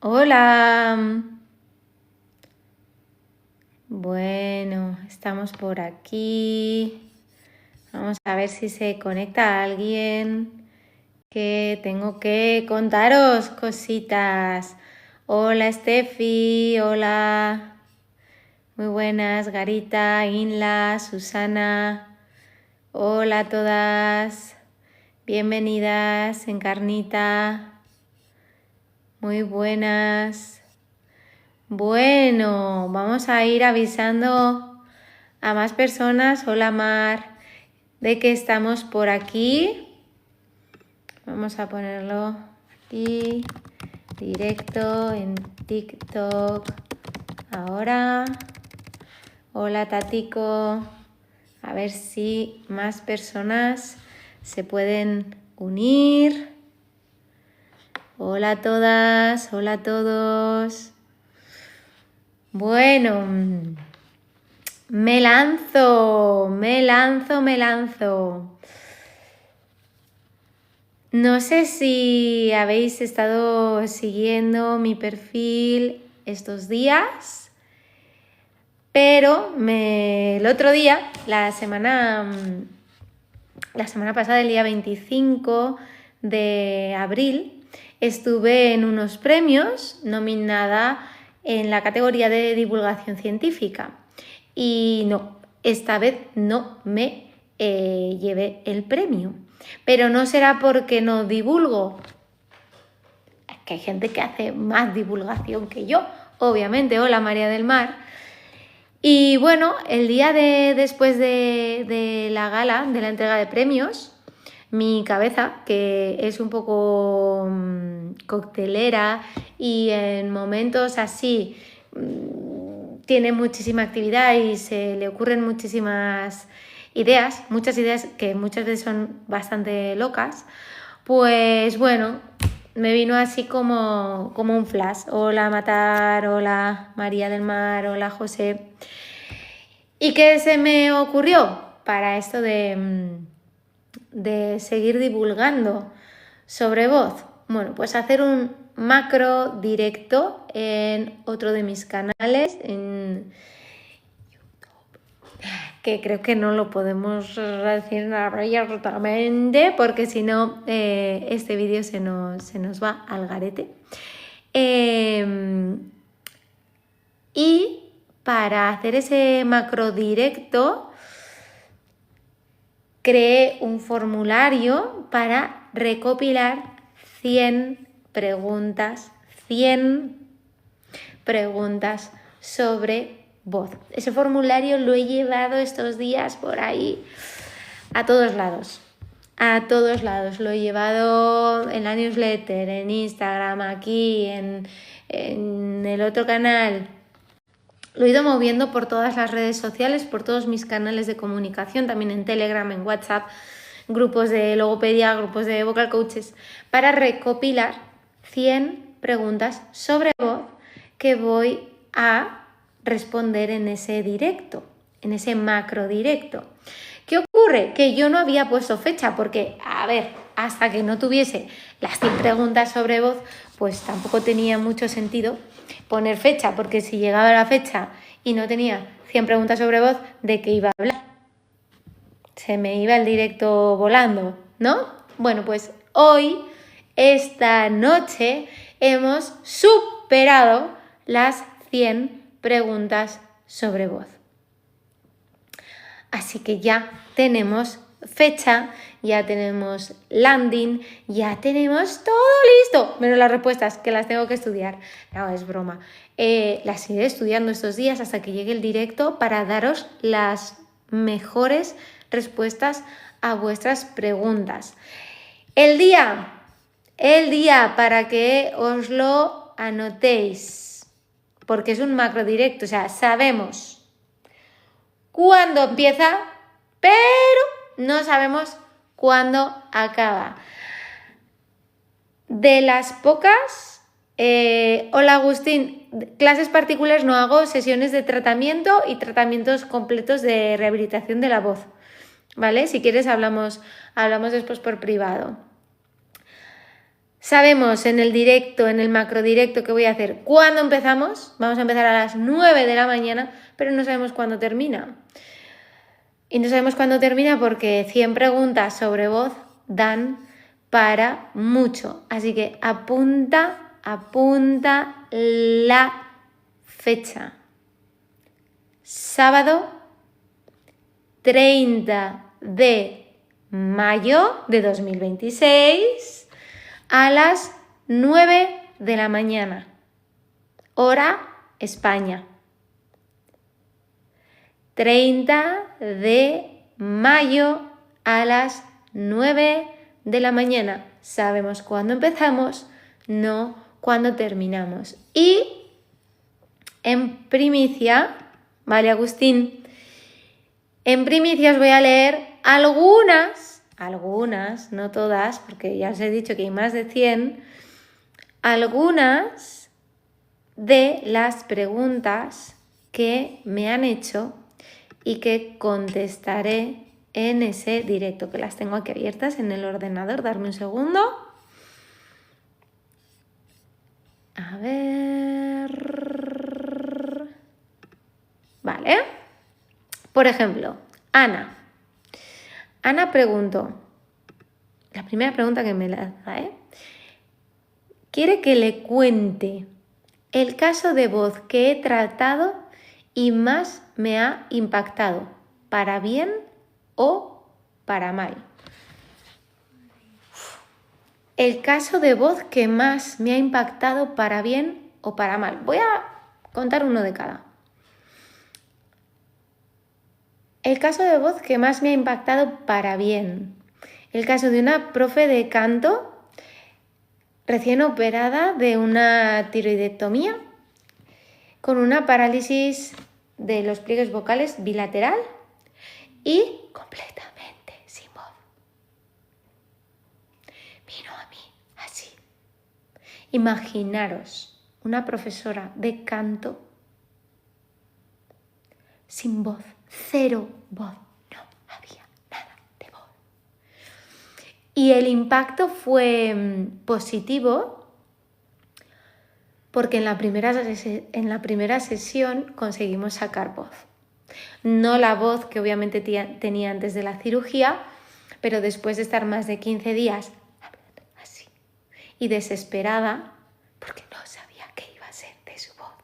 Hola. Bueno, estamos por aquí. Vamos a ver si se conecta alguien, que tengo que contaros cositas. Hola, Steffi. Hola. Muy buenas, Garita, Inla, Susana. Hola a todas. Bienvenidas, Encarnita. Muy buenas. Bueno, vamos a ir avisando a más personas. Hola, Mar, de que estamos por aquí. Vamos a ponerlo aquí, directo en TikTok. Ahora. Hola, Tatico. A ver si más personas se pueden unir. Hola a todas, hola a todos. Bueno, me lanzo. No sé si habéis estado siguiendo mi perfil estos días, pero el otro día, la semana pasada, el día 25 de abril, estuve en unos premios nominada en la categoría de divulgación científica y no, esta vez no me llevé el premio, pero no será porque no divulgo, es que hay gente que hace más divulgación que yo, obviamente. Hola, María del Mar. Y bueno, el día después de la gala, de la entrega de premios, mi cabeza, que es un poco coctelera y en momentos así tiene muchísima actividad y se le ocurren muchísimas ideas, muchas ideas que muchas veces son bastante locas, pues bueno, me vino así como un flash. Hola, Matar, hola, María del Mar, hola, José. ¿Y qué se me ocurrió para esto de seguir divulgando sobre voz? Bueno, pues hacer un macro directo en otro de mis canales, en YouTube, que creo que no lo podemos decir abiertamente porque si no este vídeo se nos va al garete. Y para hacer ese macro directo creé un formulario para recopilar 100 preguntas sobre voz. Ese formulario lo he llevado estos días por ahí a todos lados. Lo he llevado en la newsletter, en Instagram, aquí, en el otro canal. Lo he ido moviendo por todas las redes sociales, por todos mis canales de comunicación, también en Telegram, en WhatsApp, grupos de logopedia, grupos de vocal coaches, para recopilar 100 preguntas sobre voz que voy a responder en ese directo, en ese macro directo. ¿Qué ocurre? Que yo no había puesto fecha porque, a ver, hasta que no tuviese las 100 preguntas sobre voz, pues tampoco tenía mucho sentido poner fecha, porque si llegaba la fecha y no tenía 100 preguntas sobre voz, ¿de qué iba a hablar? Se me iba el directo volando, ¿no? Bueno, pues hoy, esta noche, hemos superado las 100 preguntas sobre voz. Así que ya tenemos fecha, ya tenemos landing, ya tenemos todo listo, menos las respuestas, que las tengo que estudiar. No, es broma. Las iré estudiando estos días hasta que llegue el directo para daros las mejores respuestas a vuestras preguntas. El día para que os lo anotéis, porque es un macro directo, o sea, sabemos cuándo empieza, pero no sabemos cuándo acaba. De las pocas, hola Agustín, clases particulares no hago, sesiones de tratamiento y tratamientos completos de rehabilitación de la voz, ¿vale? Si quieres hablamos después por privado. Sabemos en el directo, en el macro directo que voy a hacer, cuándo empezamos. Vamos a empezar a las 9 de la mañana, pero no sabemos cuándo termina. Y no sabemos cuándo termina porque 100 preguntas sobre voz dan para mucho. Así que apunta la fecha. Sábado 30 de mayo de 2026 a las 9 de la mañana. Hora España. 30 de mayo a las 9 de la mañana. Sabemos cuándo empezamos, no cuándo terminamos. Y en primicia, ¿vale, Agustín? En primicia os voy a leer algunas, no todas, porque ya os he dicho que hay más de 100, algunas de las preguntas que me han hecho y que contestaré en ese directo, que las tengo aquí abiertas en el ordenador. Darme un segundo. A ver. Vale. Por ejemplo, Ana. Ana preguntó, la primera pregunta que me lanza, quiere que le cuente el caso de voz que he tratado y más me ha impactado, para bien o para mal. El caso de voz que más me ha impactado, para bien o para mal. Voy a contar uno de cada. El caso de voz que más me ha impactado para bien. El caso de una profe de canto recién operada de una tiroidectomía con una parálisis de los pliegues vocales bilateral y completamente sin voz. Vino a mí así. Imaginaros una profesora de canto sin voz, cero voz, no había nada de voz. Y el impacto fue positivo porque en la primera sesión conseguimos sacar voz. No la voz que obviamente tenía antes de la cirugía, pero después de estar más de 15 días hablando así y desesperada porque no sabía qué iba a ser de su voz.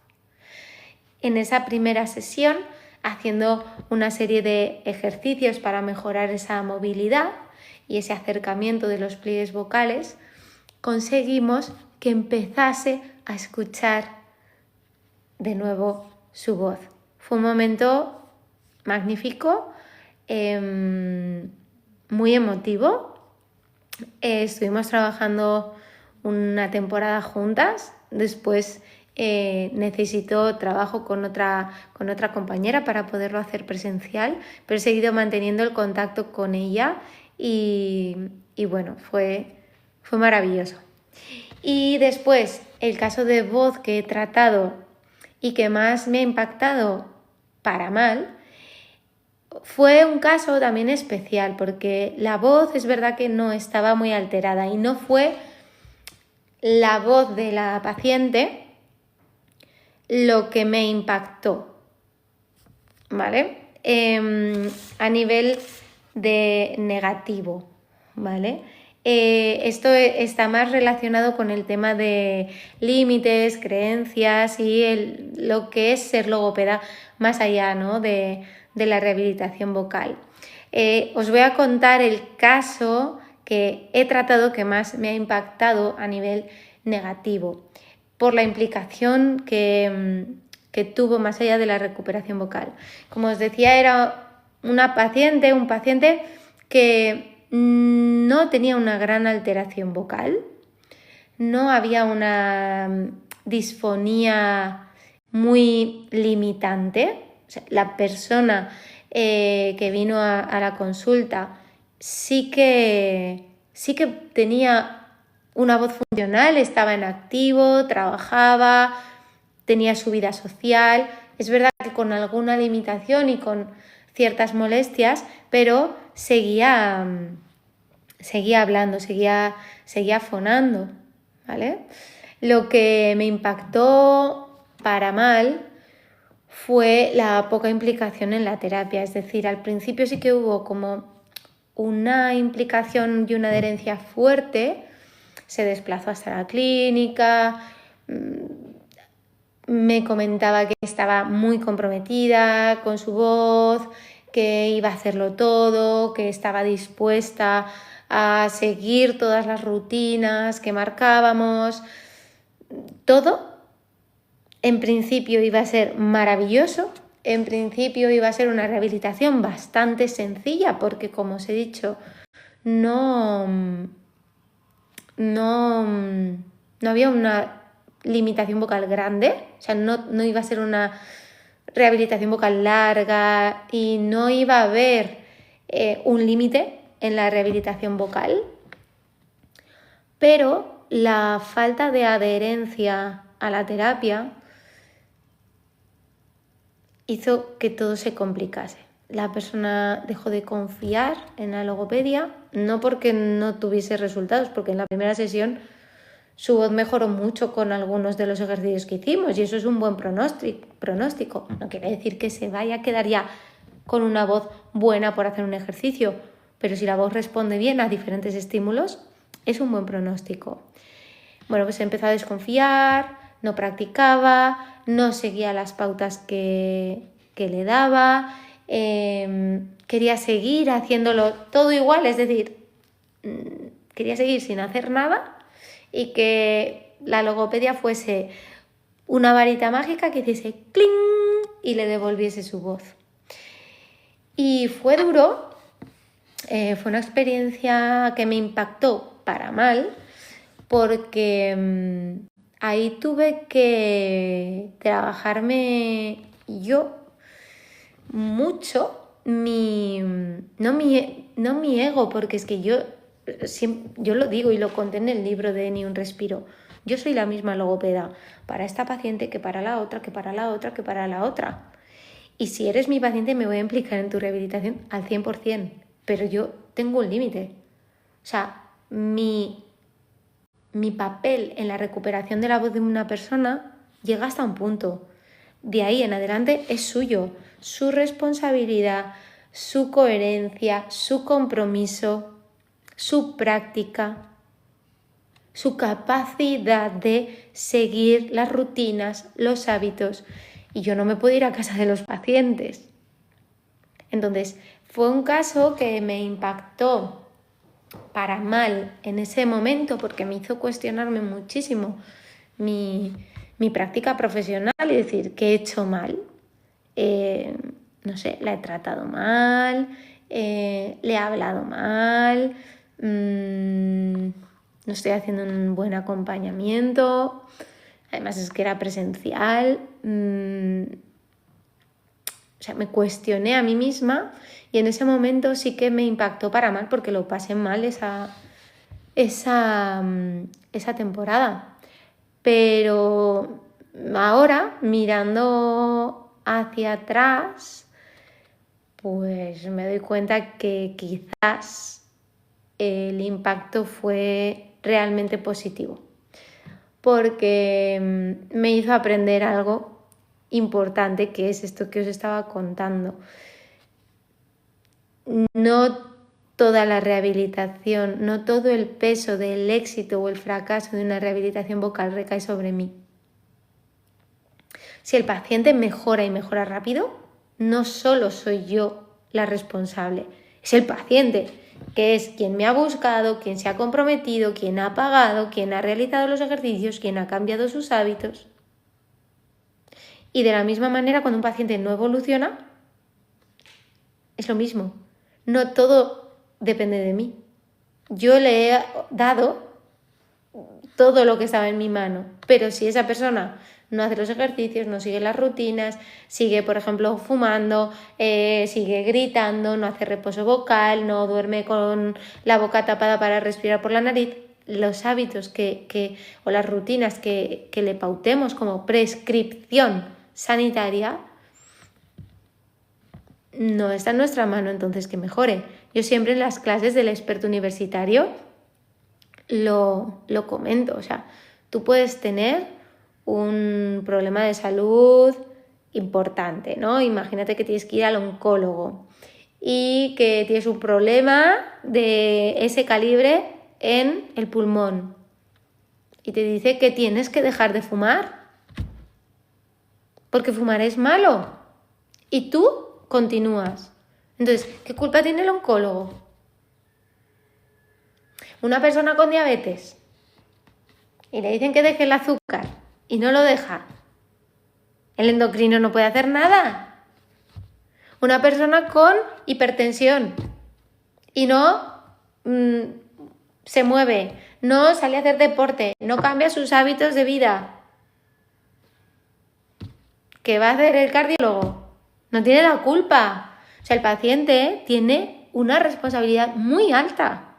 En esa primera sesión, haciendo una serie de ejercicios para mejorar esa movilidad y ese acercamiento de los pliegues vocales, conseguimos que empezase a escuchar de nuevo su voz. Fue un momento magnífico, muy emotivo. Estuvimos trabajando una temporada juntas, después necesitó trabajo con otra compañera para poderlo hacer presencial, pero he seguido manteniendo el contacto con ella y bueno, fue maravilloso. Y después, el caso de voz que he tratado y que más me ha impactado para mal, fue un caso también especial, porque la voz es verdad que no estaba muy alterada y no fue la voz de la paciente lo que me impactó, ¿vale? A nivel de negativo, ¿vale? Esto está más relacionado con el tema de límites, creencias y lo que es ser logopeda más allá, ¿no?, de la rehabilitación vocal. Os voy a contar el caso que he tratado que más me ha impactado a nivel negativo por la implicación que tuvo más allá de la recuperación vocal. Como os decía, era un paciente que no tenía una gran alteración vocal, no había una disfonía muy limitante. O sea, la persona que vino a la consulta sí que tenía una voz funcional, estaba en activo, trabajaba, tenía su vida social. Es verdad que con alguna limitación y con ciertas molestias, pero seguía hablando, seguía fonando. ¿vale? Lo que me impactó para mal fue la poca implicación en la terapia. Es decir, al principio sí que hubo como una implicación y una adherencia fuerte. Se desplazó hasta la clínica, me comentaba que estaba muy comprometida con su voz, que iba a hacerlo todo, que estaba dispuesta a seguir todas las rutinas que marcábamos. Todo en principio iba a ser maravilloso, en principio iba a ser una rehabilitación bastante sencilla porque, como os he dicho, no había una limitación vocal grande, o sea, no iba a ser una rehabilitación vocal larga y no iba a haber un límite en la rehabilitación vocal, pero la falta de adherencia a la terapia hizo que todo se complicase. La persona dejó de confiar en la logopedia, no porque no tuviese resultados, porque en la primera sesión su voz mejoró mucho con algunos de los ejercicios que hicimos y eso es un buen pronóstico. No quiere decir que se vaya a quedar ya con una voz buena por hacer un ejercicio, pero si la voz responde bien a diferentes estímulos, es un buen pronóstico. Bueno, pues empezó a desconfiar, no practicaba, no seguía las pautas que le daba, quería seguir haciéndolo todo igual, es decir, quería seguir sin hacer nada y que la logopedia fuese una varita mágica que hiciese ¡cling! Y le devolviese su voz. Y fue duro, fue una experiencia que me impactó para mal, porque ahí tuve que trabajarme yo mucho no mi ego, porque es que yo lo digo y lo conté en el libro de Ni un respiro. Yo soy la misma logopeda para esta paciente que para la otra, que para la otra, que para la otra. Y si eres mi paciente me voy a implicar en tu rehabilitación al 100%, pero yo tengo un límite. O sea, mi papel en la recuperación de la voz de una persona llega hasta un punto. De ahí en adelante es suyo, su responsabilidad, su coherencia, su compromiso, su práctica, su capacidad de seguir las rutinas, los hábitos. Y yo no me puedo ir a casa de los pacientes. Entonces, fue un caso que me impactó para mal en ese momento porque me hizo cuestionarme muchísimo mi práctica profesional y decir, ¿qué he hecho mal? No sé, la he tratado mal, le he hablado mal, no estoy haciendo un buen acompañamiento, además es que era presencial, o sea, me cuestioné a mí misma y en ese momento sí que me impactó para mal porque lo pasé mal esa temporada. Pero ahora, mirando hacia atrás, pues me doy cuenta que quizás el impacto fue realmente positivo, porque me hizo aprender algo importante, que es esto que os estaba contando. No toda la rehabilitación, no todo el peso del éxito o el fracaso de una rehabilitación vocal recae sobre mí. Si el paciente mejora y mejora rápido, no solo soy yo la responsable, es el paciente, que es quien me ha buscado, quien se ha comprometido, quien ha pagado, quien ha realizado los ejercicios, quien ha cambiado sus hábitos. Y de la misma manera, cuando un paciente no evoluciona, es lo mismo. No todo depende de mí. Yo le he dado todo lo que estaba en mi mano, pero si esa persona no hace los ejercicios, no sigue las rutinas, sigue, por ejemplo, fumando, sigue gritando, no hace reposo vocal, no duerme con la boca tapada para respirar por la nariz, los hábitos o las rutinas que le pautemos como prescripción sanitaria no está en nuestra mano, entonces que mejore. Yo siempre en las clases del experto universitario lo comento. O sea, tú puedes tener un problema de salud importante, ¿no? Imagínate que tienes que ir al oncólogo y que tienes un problema de ese calibre en el pulmón y te dice que tienes que dejar de fumar porque fumar es malo y tú continúas. Entonces, ¿qué culpa tiene el oncólogo? Una persona con diabetes y le dicen que deje el azúcar y no lo deja. El endocrino no puede hacer nada. Una persona con hipertensión y no se mueve, no sale a hacer deporte, no cambia sus hábitos de vida. ¿Qué va a hacer el cardiólogo? No tiene la culpa. O sea, el paciente tiene una responsabilidad muy alta,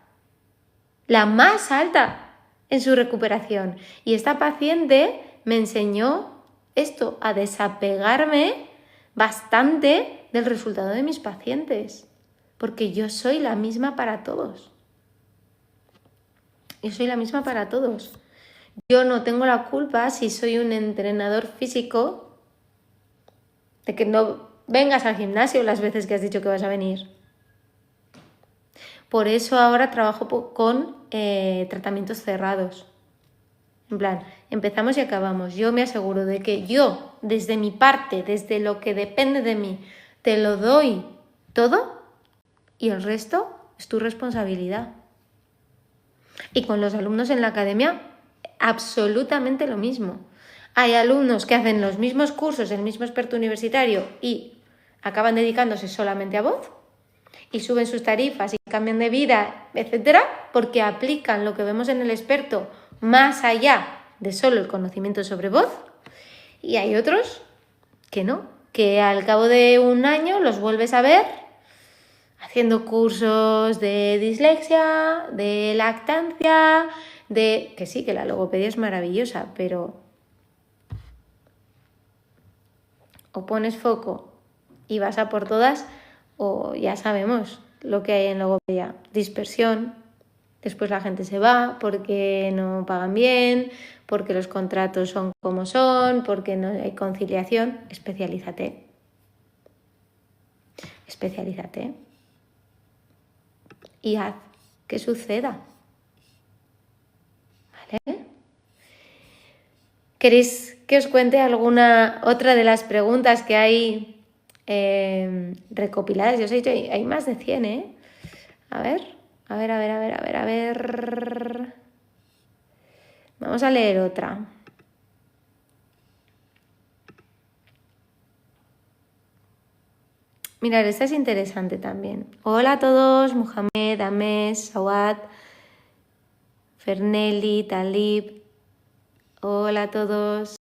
la más alta en su recuperación. Y esta paciente me enseñó esto, a desapegarme bastante del resultado de mis pacientes, porque yo soy la misma para todos. Yo soy la misma para todos. Yo no tengo la culpa si soy un entrenador físico de que no vengas al gimnasio las veces que has dicho que vas a venir. Por eso ahora trabajo con tratamientos cerrados. En plan, empezamos y acabamos. Yo me aseguro de que yo, desde mi parte, desde lo que depende de mí, te lo doy todo y el resto es tu responsabilidad. Y con los alumnos en la academia, absolutamente lo mismo. Hay alumnos que hacen los mismos cursos, el mismo experto universitario y acaban dedicándose solamente a voz y suben sus tarifas y cambian de vida, etcétera, porque aplican lo que vemos en el experto más allá de solo el conocimiento sobre voz. Y hay otros que no, que al cabo de un año los vuelves a ver haciendo cursos de dislexia, de lactancia, que sí, que la logopedia es maravillosa, pero o pones foco y vas a por todas, o ya sabemos lo que hay en logopedia: dispersión. Después la gente se va porque no pagan bien, porque los contratos son como son, porque no hay conciliación. Especialízate. Y haz que suceda. ¿Vale? ¿Queréis que os cuente alguna otra de las preguntas que hay recopiladas? Yo os he dicho, hay más de 100, ¿eh? A ver. Vamos a leer otra. Mirad, esta es interesante también. Hola a todos, Mohamed, Ames, Sawad, Fernelli, Talib. Hola a todos.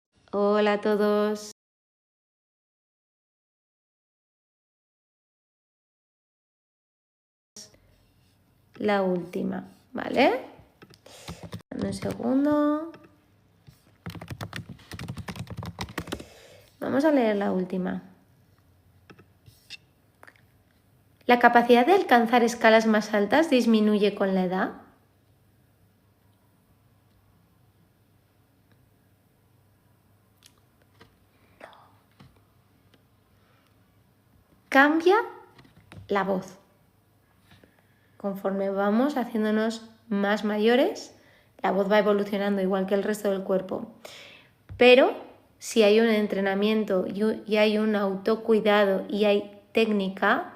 La última, ¿vale? Dame un segundo. Vamos a leer la última. ¿La capacidad de alcanzar escalas más altas disminuye con la edad? No. Cambia la voz. Conforme vamos haciéndonos más mayores, la voz va evolucionando igual que el resto del cuerpo. Pero si hay un entrenamiento y hay un autocuidado y hay técnica,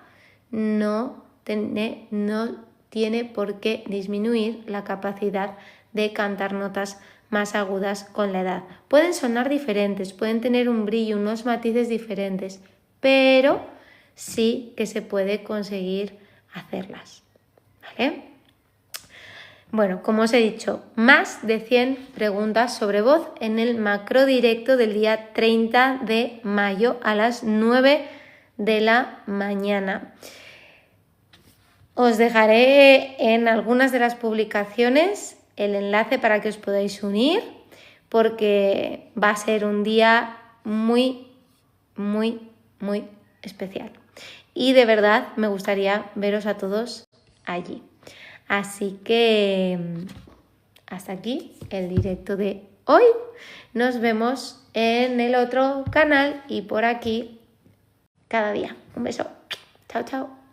no tiene por qué disminuir la capacidad de cantar notas más agudas con la edad. Pueden sonar diferentes, pueden tener un brillo, unos matices diferentes, pero sí que se puede conseguir hacerlas. ¿Vale? Bueno, como os he dicho, más de 100 preguntas sobre voz en el macro directo del día 30 de mayo a las 9 de la mañana. Os dejaré en algunas de las publicaciones el enlace para que os podáis unir, porque va a ser un día muy, muy, muy especial. Y de verdad me gustaría veros a todos allí. Así que hasta aquí el directo de hoy. Nos vemos en el otro canal y por aquí cada día. Un beso. Chao, chao.